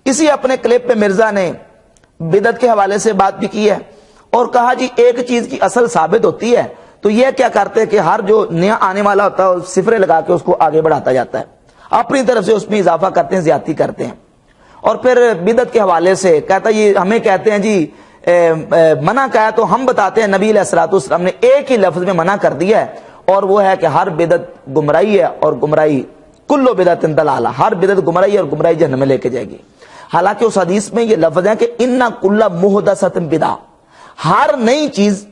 اسی اپنے کلپ پہ مرزا نے بدعت کے حوالے سے بات بھی کی ہے اور کہا جی ایک چیز کی اصل ثابت ہوتی ہے تو یہ کیا کرتے ہیں کہ ہر جو نیا آنے والا ہوتا ہے صفرے لگا کے اس کو آگے بڑھاتا جاتا ہے، اپنی طرف سے اس میں اضافہ کرتے ہیں، زیادتی کرتے ہیں۔ اور پھر بدعت کے حوالے سے کہتا ہے یہ ہمیں کہتے ہیں جی منع کہا تو ہم بتاتے ہیں نبی علیہ الصلوۃ والسلام نے ایک ہی لفظ میں منع کر دیا ہے اور وہ ہے کہ ہر بدعت گمراہی ہے اور گمراہی کلو بدعت دلالہ، ہر بدعت گمراہی اور گمراہی جہنم میں لے کے جائے گی۔ حالانکہ اس حدیث میں یہ لفظ ہے کہ ان کل محدثۃ بدعہ، ہر نئی چیز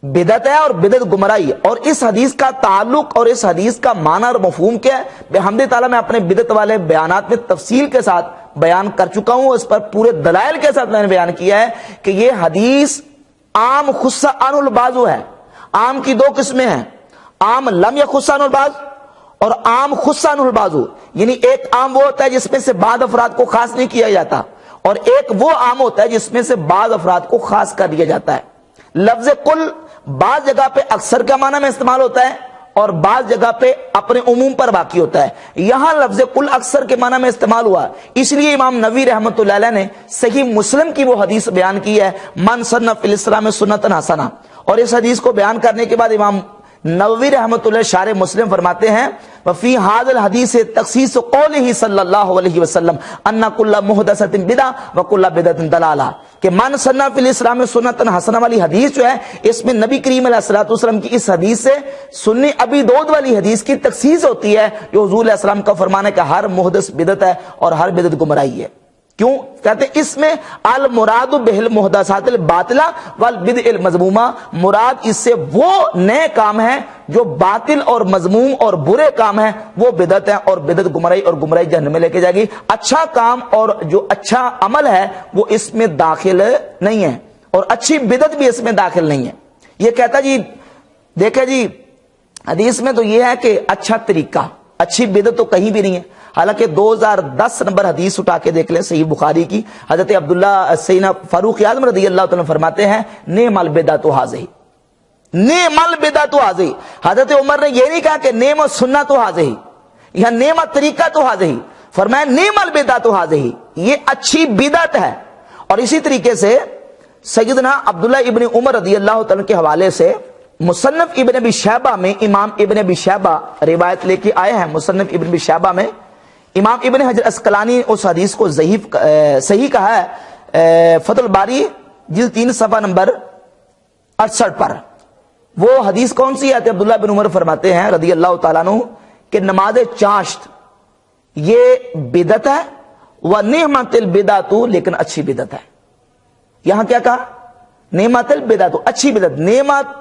بدعت ہے اور بدعت گمراہی ہے۔ اور اس حدیث کا تعلق اور اس حدیث کا معنی اور مفہوم کیا ہے بحمد تعالیٰ میں اپنے بدعت والے بیانات میں تفصیل کے ساتھ بیان کر چکا ہوں، اس پر پورے دلائل کے ساتھ میں نے بیان کیا ہے کہ یہ حدیث عام خص عن البعض ہے۔ عام کی دو قسمیں ہیں، عام لم یخص عن البعض اور عام خص عن البعض، یعنی ایک عام وہ ہوتا ہے جس میں سے بعض افراد کو خاص نہیں کیا جاتا اور ایک وہ عام ہوتا ہے جس میں سے بعض افراد کو خاص کر دیا جاتا ہے۔ لفظ کل بعض جگہ پہ اکثر کا معنی میں استعمال ہوتا ہے اور بعض جگہ پہ اپنے عموم پر باقی ہوتا ہے۔ یہاں لفظ کل اکثر کے معنی میں استعمال ہوا، اس لیے امام نووی رحمۃ اللہ علیہ نے صحیح مسلم کی وہ حدیث بیان کی ہے من سن فی الاسلام سنۃ حسنہ، اور اس حدیث کو بیان کرنے کے بعد امام نووی رحمۃ اللہ شارح مسلم فرماتے ہیں وفی ھذا الحدیث تخصیص قولہ صلی اللہ علیہ وسلم ان کل محدثۃ بدعہ وکل بدعۃ ضلالہ، کہ من سن فی الاسلام سنۃ حسنہ والی حدیث جو ہے اس میں نبی کریم علیہ الصلوۃ والسلام کی اس حدیث سے سنی ابی داؤد والی حدیث کی تخصیص ہوتی ہے جو حضور علیہ السلام کا فرمان ہے کہ ہر محدث بدعت ہے اور ہر بدعت گمراہی ہے۔ کیوں کہتے ہیں اس میں المراد بالمحدثات الباطلہ والبدع المذمومہ، مراد اس سے وہ نئے کام ہیں جو باطل اور مذموم اور برے کام ہیں وہ بدعت ہیں اور بدعت گمراہی اور گمراہی جہنم میں لے کے جائے گی۔ اچھا کام اور جو اچھا عمل ہے وہ اس میں داخل نہیں ہے اور اچھی بدعت بھی اس میں داخل نہیں ہے۔ یہ کہتا جی دیکھیں جی حدیث میں تو یہ ہے کہ اچھا طریقہ، اچھی بدعت تو کہیں بھی نہیں ہے۔ حالانکہ 2010 نمبر حدیث اٹھا کے دیکھ لیں صحیح بخاری کی، حضرت عبداللہ سیدنا فاروق اعظم رضی اللہ تعالیٰ فرماتے ہیں نعم البدعۃ ھذہ، نعم البدعۃ ھذہ۔ حضرت عمر نے یہ نہیں کہا کہ نعم السنۃ ھذہ یا نعم الطریقۃ ھذہ، فرمایا نعم البدعۃ ھذہ، یہ اچھی بدعت ہے۔ اور اسی طریقے سے سیدنا عبداللہ ابن عمر رضی اللہ تعالیٰ کے حوالے سے مصنف ابن ابی شیبہ میں امام ابن ابی شیبہ روایت لے کے آئے ہیں، مصنف ابن ابی شیبہ میں امام ابن حجر اسقلانی اس حدیث کو صحیح کہا ہے فتح الباری جلد 3 صفحہ نمبر 68 پر۔ وہ حدیث کون سی ہے؟ عبداللہ بن عمر فرماتے ہیں رضی اللہ تعالیٰ عنہ کہ نماز چاشت یہ بدعت ہے ونعمت البدعۃ، لیکن اچھی بدعت ہے۔ یہاں کیا کہا؟ نعمت البدعۃ، اچھی بدعت، نعمت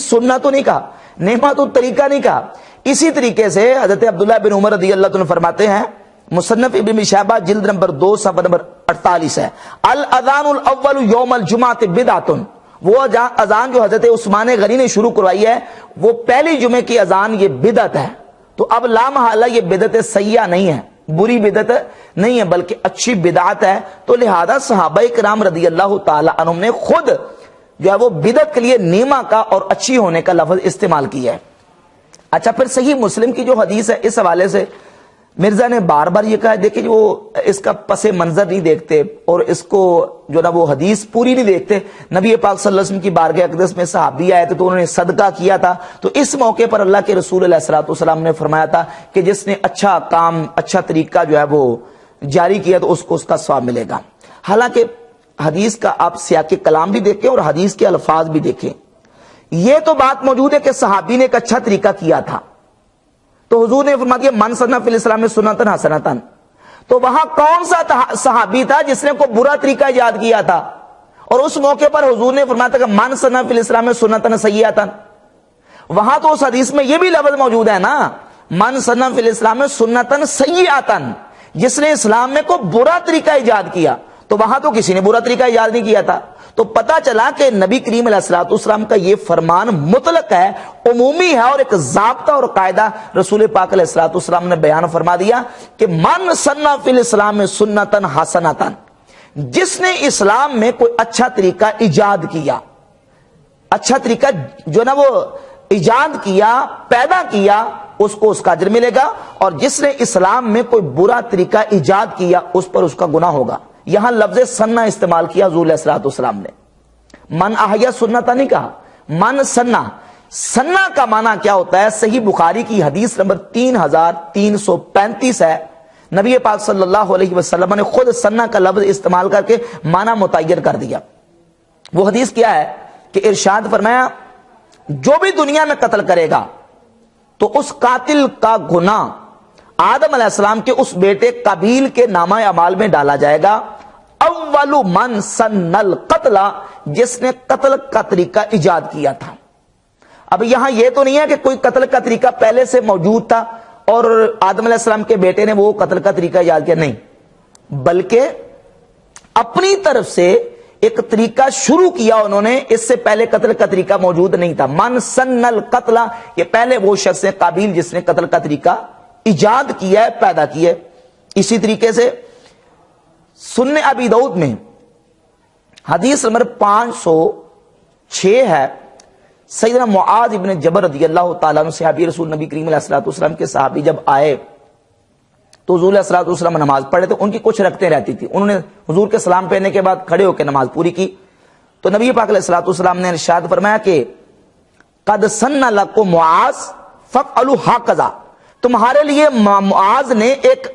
سنت تو نہیں کہا، نعمت الطریقہ نہیں کہا۔ اسی طریقے سے حضرت عبداللہ بن عمر رضی اللہ عنہ فرماتے ہیں مصنف ابن ابی شیبہ جلد نمبر 2 صفحہ نمبر 48 ہے الاذان الاول یوم الجمعہ بدعۃ، وہ اذان جو حضرت عثمان غنی نے شروع کروائی ہے وہ پہلی جمعے کی اذان یہ بدعت ہے۔ تو اب لا محالہ یہ بدعت سیئہ نہیں ہے، بری بدعت نہیں ہے بلکہ اچھی بدعت ہے۔ تو لہذا صحابہ کرام رضی اللہ تعالی عنہم نے خود جو ہے وہ بدعت کے لیے نیما کا اور اچھی ہونے کا لفظ استعمال کیا ہے۔ اچھا پھر صحیح مسلم کی جو حدیث ہے اس حوالے سے مرزا نے بار بار یہ کہا، دیکھیں وہ اس کا پس منظر نہیں دیکھتے اور اس کو جو نا وہ حدیث پوری نہیں دیکھتے۔ نبی پاک صلی اللہ علیہ وسلم کی بارگاہ اقدس میں صحابی آئے تھے تو انہوں نے صدقہ کیا تھا، تو اس موقع پر اللہ کے رسول علیہ الصلوۃ والسلام نے فرمایا تھا کہ جس نے اچھا کام، اچھا طریقہ جو ہے وہ جاری کیا تو اس کو اس کا ثواب ملے گا۔ حالانکہ حدیث کا آپ سیاق کلام بھی دیکھیں اور حدیث کے الفاظ بھی دیکھیں، یہ تو بات موجود ہے کہ صحابی نے ایک اچھا طریقہ کیا تھا، تو حضور نے فرما دیا من سنہ فی الاسلام سنۃ حسنۃ، تو وہاں کون سا صحابی تھا جس نے کوئی برا طریقہ ایجاد کیا تھا؟ اور اس موقع پر حضور نے فرمایا تھا کہ من سنہ فی الاسلام سنۃ سیئۃ، وہاں تو اس حدیث میں یہ بھی لفظ موجود ہے نا من سنہ فی الاسلام سنۃ سیئۃ، جس نے اسلام میں کوئی برا طریقہ ایجاد کیا، تو وہاں تو کسی نے برا طریقہ ایجاد نہیں کیا تھا۔ تو پتا چلا کہ نبی کریم علیہ الصلوۃ والسلام کا یہ فرمان مطلق ہے، عمومی ہے، اور ایک ضابطہ اور قاعدہ رسول پاک علیہ الصلوۃ والسلام نے بیان فرما دیا کہ من سنہ فی الاسلام سنۃ حسنۃ، جس نے اسلام میں کوئی اچھا طریقہ ایجاد کیا، اچھا طریقہ جو نا وہ ایجاد کیا، پیدا کیا، اس کو اس کا اجر ملے گا، اور جس نے اسلام میں کوئی برا طریقہ ایجاد کیا اس پر اس کا گناہ ہوگا۔ یہاں لفظ سنہ استعمال کیا حضور علیہ الصلوۃ والسلام نے، من احیا سنتا نہیں کہا، من سنہ۔ سنہ کا معنی کیا ہوتا ہے؟ صحیح بخاری کی حدیث نمبر 3335 ہے، نبی پاک صلی اللہ علیہ وسلم نے خود سنہ کا لفظ استعمال کر کے معنی متعین کر دیا۔ وہ حدیث کیا ہے کہ ارشاد فرمایا جو بھی دنیا میں قتل کرے گا تو اس قاتل کا گناہ آدم علیہ السلام کے اس بیٹے قابیل کے نامہ اعمال میں ڈالا جائے گا۔ اول من سن القتل، جس نے قتل کا طریقہ ایجاد کیا تھا۔ اب یہاں یہ تو نہیں ہے کہ کوئی قتل کا طریقہ پہلے سے موجود تھا اور آدم علیہ السلام کے بیٹے نے وہ قتل کا طریقہ ایجاد کیا، نہیں، بلکہ اپنی طرف سے ایک طریقہ شروع کیا انہوں نے، اس سے پہلے قتل کا طریقہ موجود نہیں تھا۔ من سن القتل، یہ پہلے وہ شخص ہے قابیل جس نے قتل کا طریقہ ایجاد کیا ہے، پیدا کیا ہے۔ اسی طریقے سے سنن ابی داؤد میں حدیث نمبر 506 ہے، سیدنا معاذ ابن جبل رضی اللہ تعالیٰ عنہ صحابی رسول نبی کریم علیہ الصلوۃ والسلام کے صحابی جب آئے تو حضور علیہ الصلوۃ والسلام نماز پڑھے تو ان کی کچھ رکعتیں رہتی تھی، انہوں نے حضور کے سلام پھیرنے کے بعد کھڑے ہو کے نماز پوری کی، تو نبی پاک علیہ الصلوۃ والسلام نے ارشاد فرمایا کہ قد سن لکم معاذ فافعلوا ہکذا، تمہارے لیے معاذ نے ایک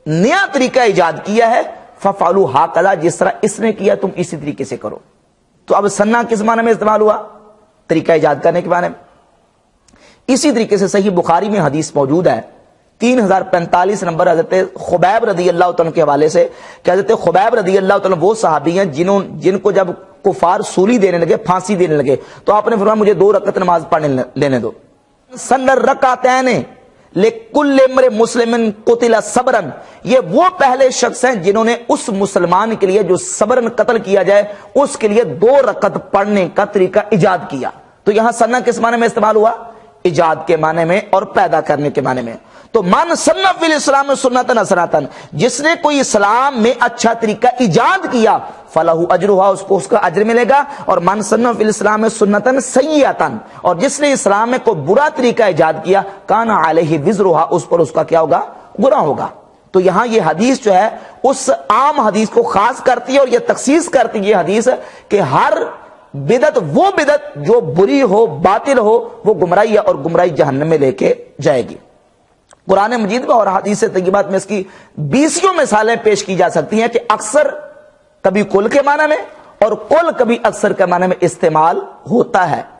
نیا طریقہ ایجاد کیا ہے، فافعلوا ہکذا، جس طرح اس نے کیا تم اسی طریقے سے کرو۔ تو اب سنہ کس معنی میں استعمال ہوا؟ طریقہ ایجاد کرنے کے معنی میں۔ اسی طریقے سے صحیح بخاری میں حدیث موجود ہے 3045 نمبر، حضرت خبیب رضی اللہ تعالیٰ کے حوالے سے کہ حضرت خبیب رضی اللہ تعالیٰ وہ صحابی ہیں جن کو جب کفار سولی دینے لگے، پھانسی دینے لگے، تو آپ نے فرمایا مجھے 2 رکعت نماز پڑھنے لینے دو۔ سن الرکعتین لکل امرئ مسلم قتل صبرا، یہ وہ پہلے شخص ہیں جنہوں نے اس مسلمان کے لیے جو صبرن قتل کیا جائے اس کے لیے 2 رکعت پڑھنے کا طریقہ ایجاد کیا۔ تو یہاں سنہ کس معنی میں استعمال ہوا؟ ایجاد کے معنی میں اور پیدا کرنے کے معنی میں۔ تو من سن فی الاسلام سنتا حسنۃ، جس نے کوئی اسلام میں اچھا طریقہ ایجاد کیا فلہ اجرھا، اس کو اس کا اجر ملے گا، اور من سن فی الاسلام سنتا سیئۃ، اور جس نے اسلام میں کوئی برا طریقہ ایجاد کیا کان علیہ وزرھا، اس پر اس کا کیا ہوگا؟ گناہ ہوگا۔ تو یہاں یہ حدیث جو ہے اس عام حدیث کو خاص کرتی ہے اور یہ تخصیص کرتی ہے یہ حدیث کہ ہر بدعت، وہ بدعت جو بری ہو، باطل ہو، وہ گمراہی ہے اور گمراہی جہنم میں لے کے جائے گی۔ قرآن مجید میں اور حدیث طیبات میں اس کی 20 مثالیں پیش کی جا سکتی ہیں کہ اکثر کبھی کل کے معنی میں اور کل کبھی اکثر کے معنی میں استعمال ہوتا ہے۔